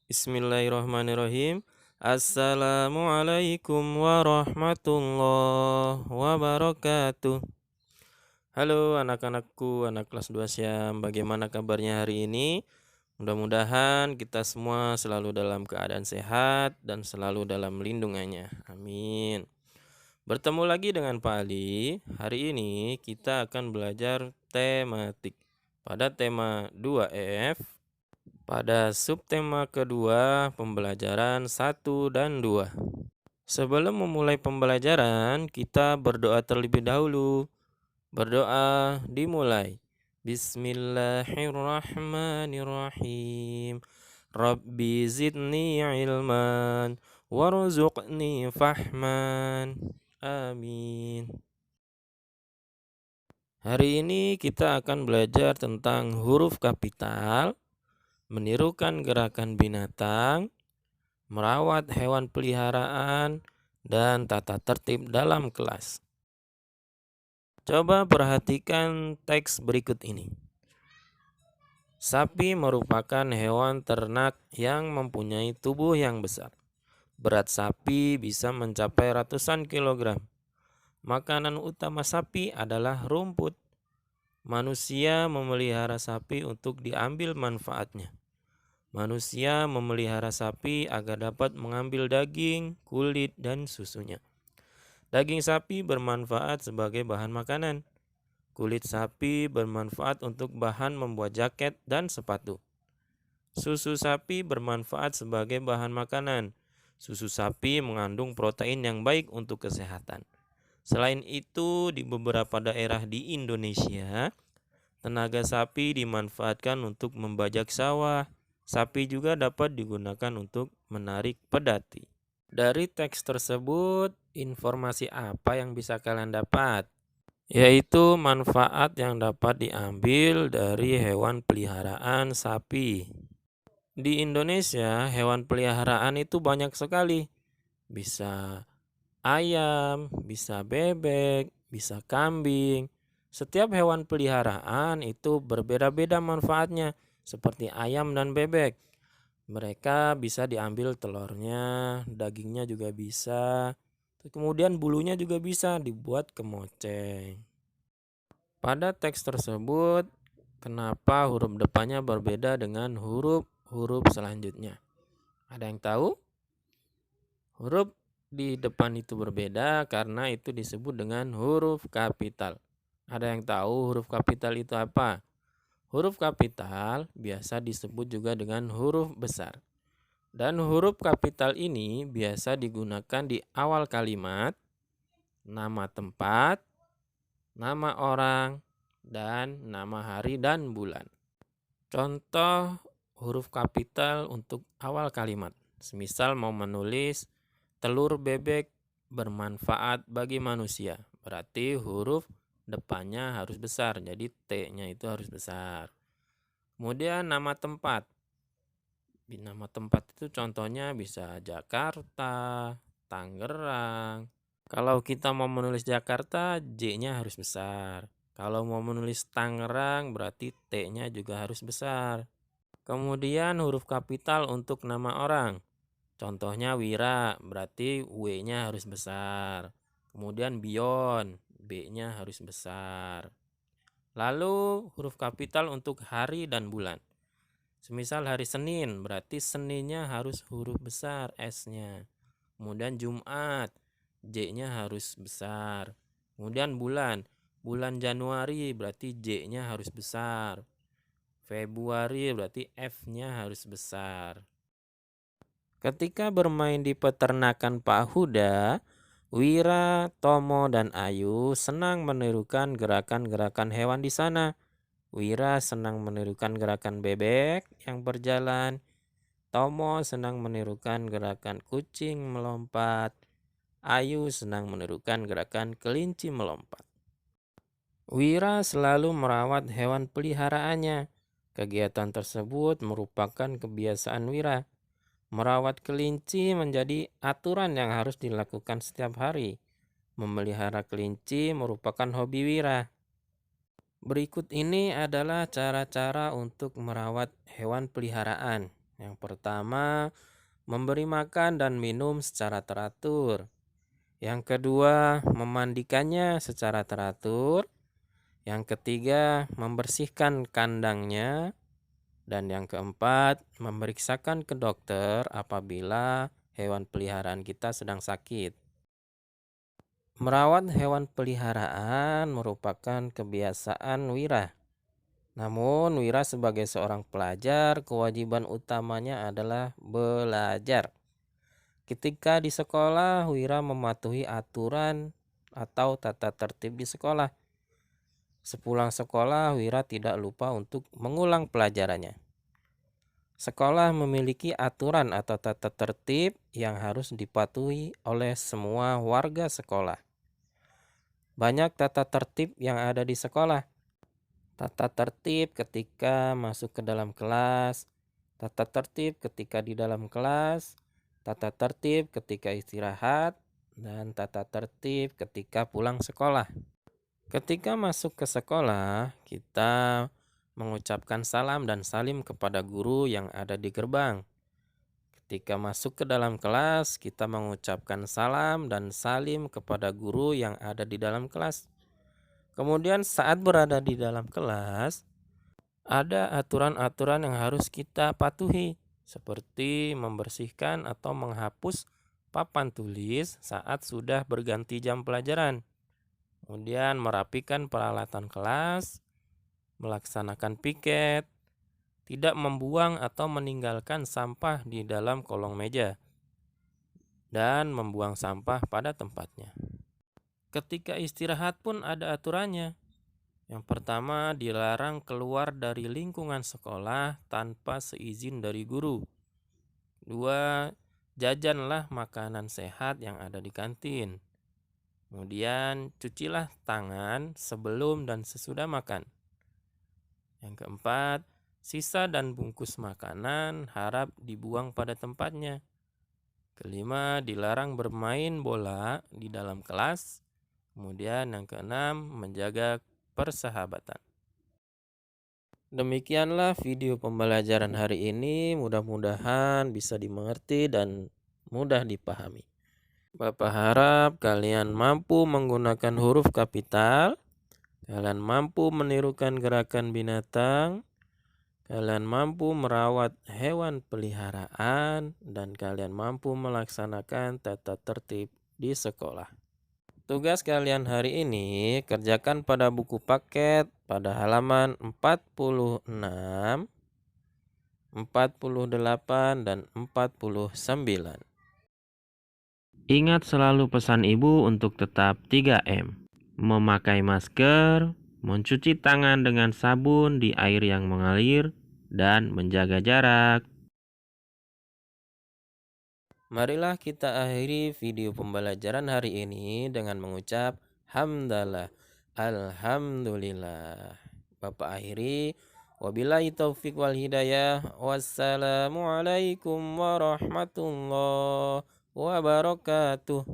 Bismillahirrahmanirrahim. Assalamualaikum warahmatullahi wabarakatuh. Halo anak-anakku, anak kelas 2 Syam. Bagaimana kabarnya hari ini? Mudah-mudahan kita semua selalu dalam keadaan sehat dan selalu dalam lindungannya. Amin. Bertemu lagi dengan Pak Ali. Hari ini kita akan belajar tematik. Pada tema 2F, pada subtema kedua pembelajaran 1 dan 2. Sebelum memulai pembelajaran, kita berdoa terlebih dahulu. Berdoa dimulai. Bismillahirrahmanirrahim. Rabbi zidni ilman warzuqni fahman. Amin. Hari ini kita akan belajar tentang huruf kapital, menirukan gerakan binatang, merawat hewan peliharaan, dan tata tertib dalam kelas. Coba perhatikan teks berikut ini. Sapi merupakan hewan ternak yang mempunyai tubuh yang besar. Berat sapi bisa mencapai ratusan kilogram. Makanan utama sapi adalah rumput. Manusia memelihara sapi untuk diambil manfaatnya. Manusia memelihara sapi agar dapat mengambil daging, kulit, dan susunya. Daging sapi bermanfaat sebagai bahan makanan. Kulit sapi bermanfaat untuk bahan membuat jaket dan sepatu. Susu sapi bermanfaat sebagai bahan makanan. Susu sapi mengandung protein yang baik untuk kesehatan. Selain itu, di beberapa daerah di Indonesia, tenaga sapi dimanfaatkan untuk membajak sawah. Sapi juga dapat digunakan untuk menarik pedati. Dari teks tersebut, informasi apa yang bisa kalian dapat? Yaitu manfaat yang dapat diambil dari hewan peliharaan sapi. Di Indonesia, hewan peliharaan itu banyak sekali. Bisa ayam, bisa bebek, bisa kambing. Setiap hewan peliharaan itu berbeda-beda manfaatnya. Seperti ayam dan bebek, mereka bisa diambil telurnya, dagingnya juga bisa, kemudian bulunya juga bisa dibuat kemoceng. Pada teks tersebut, kenapa huruf depannya berbeda dengan huruf selanjutnya? Ada yang tahu? Huruf di depan itu berbeda karena itu disebut dengan huruf kapital. Ada yang tahu huruf kapital itu apa? Huruf kapital biasa disebut juga dengan huruf besar. Dan huruf kapital ini biasa digunakan di awal kalimat, nama tempat, nama orang, dan nama hari dan bulan. Contoh huruf kapital untuk awal kalimat. Semisal mau menulis telur bebek bermanfaat bagi manusia. Berarti huruf depannya harus besar, jadi T-nya itu harus besar. Kemudian nama tempat. Di nama tempat itu contohnya bisa Jakarta, Tangerang. Kalau kita mau menulis Jakarta, J-nya harus besar. Kalau mau menulis Tangerang, berarti T-nya juga harus besar. Kemudian huruf kapital untuk nama orang. Contohnya Wira, berarti W-nya harus besar. Kemudian Bion, B-nya harus besar. Lalu huruf kapital untuk hari dan bulan. Semisal hari Senin, berarti Seninnya harus huruf besar, S-nya. Kemudian Jumat, J-nya harus besar. Kemudian bulan Januari berarti J-nya harus besar. Februari berarti F-nya harus besar. Ketika bermain di peternakan Pak Huda, Wira, Tomo, dan Ayu senang menirukan gerakan-gerakan hewan di sana. Wira senang menirukan gerakan bebek yang berjalan. Tomo senang menirukan gerakan kucing melompat. Ayu senang menirukan gerakan kelinci melompat. Wira selalu merawat hewan peliharaannya. Kegiatan tersebut merupakan kebiasaan Wira. Merawat kelinci menjadi aturan yang harus dilakukan setiap hari. Memelihara kelinci merupakan hobi Wira. Berikut ini adalah cara-cara untuk merawat hewan peliharaan. Yang pertama, memberi makan dan minum secara teratur. Yang kedua, memandikannya secara teratur. Yang ketiga, membersihkan kandangnya. Dan yang keempat, memeriksakan ke dokter apabila hewan peliharaan kita sedang sakit. Merawat hewan peliharaan merupakan kebiasaan Wira. Namun, Wira sebagai seorang pelajar, kewajiban utamanya adalah belajar. Ketika di sekolah, Wira mematuhi aturan atau tata tertib di sekolah. Sepulang sekolah, Wira tidak lupa untuk mengulang pelajarannya. Sekolah memiliki aturan atau tata tertib yang harus dipatuhi oleh semua warga sekolah. Banyak tata tertib yang ada di sekolah. Tata tertib ketika masuk ke dalam kelas, tata tertib ketika di dalam kelas, tata tertib ketika istirahat, dan tata tertib ketika pulang sekolah. Ketika masuk ke sekolah, kita mengucapkan salam dan salim kepada guru yang ada di gerbang. Ketika masuk ke dalam kelas, kita mengucapkan salam dan salim kepada guru yang ada di dalam kelas. Kemudian saat berada di dalam kelas, ada aturan-aturan yang harus kita patuhi, seperti membersihkan atau menghapus papan tulis saat sudah berganti jam pelajaran. Kemudian merapikan peralatan kelas, melaksanakan piket, tidak membuang atau meninggalkan sampah di dalam kolong meja, dan membuang sampah pada tempatnya. Ketika istirahat pun ada aturannya. Yang pertama, dilarang keluar dari lingkungan sekolah tanpa seizin dari guru. Dua, jajanlah makanan sehat yang ada di kantin. Kemudian, cucilah tangan sebelum dan sesudah makan. Yang keempat, sisa dan bungkus makanan harap dibuang pada tempatnya. Kelima, dilarang bermain bola di dalam kelas. Kemudian yang keenam, menjaga persahabatan. Demikianlah video pembelajaran hari ini, mudah-mudahan bisa dimengerti dan mudah dipahami. Bapak harap kalian mampu menggunakan huruf kapital, kalian mampu menirukan gerakan binatang, kalian mampu merawat hewan peliharaan, dan kalian mampu melaksanakan tata tertib di sekolah. Tugas kalian hari ini kerjakan pada buku paket pada halaman 46, 48, dan 49. Ingat selalu pesan ibu untuk tetap 3M. Memakai masker, mencuci tangan dengan sabun di air yang mengalir, dan menjaga jarak. Marilah kita akhiri video pembelajaran hari ini dengan mengucap hamdalah, alhamdulillah. Bapak akhiri, wabillahi taufik wal hidayah. Wassalamualaikum warahmatullahi wabarakatuh.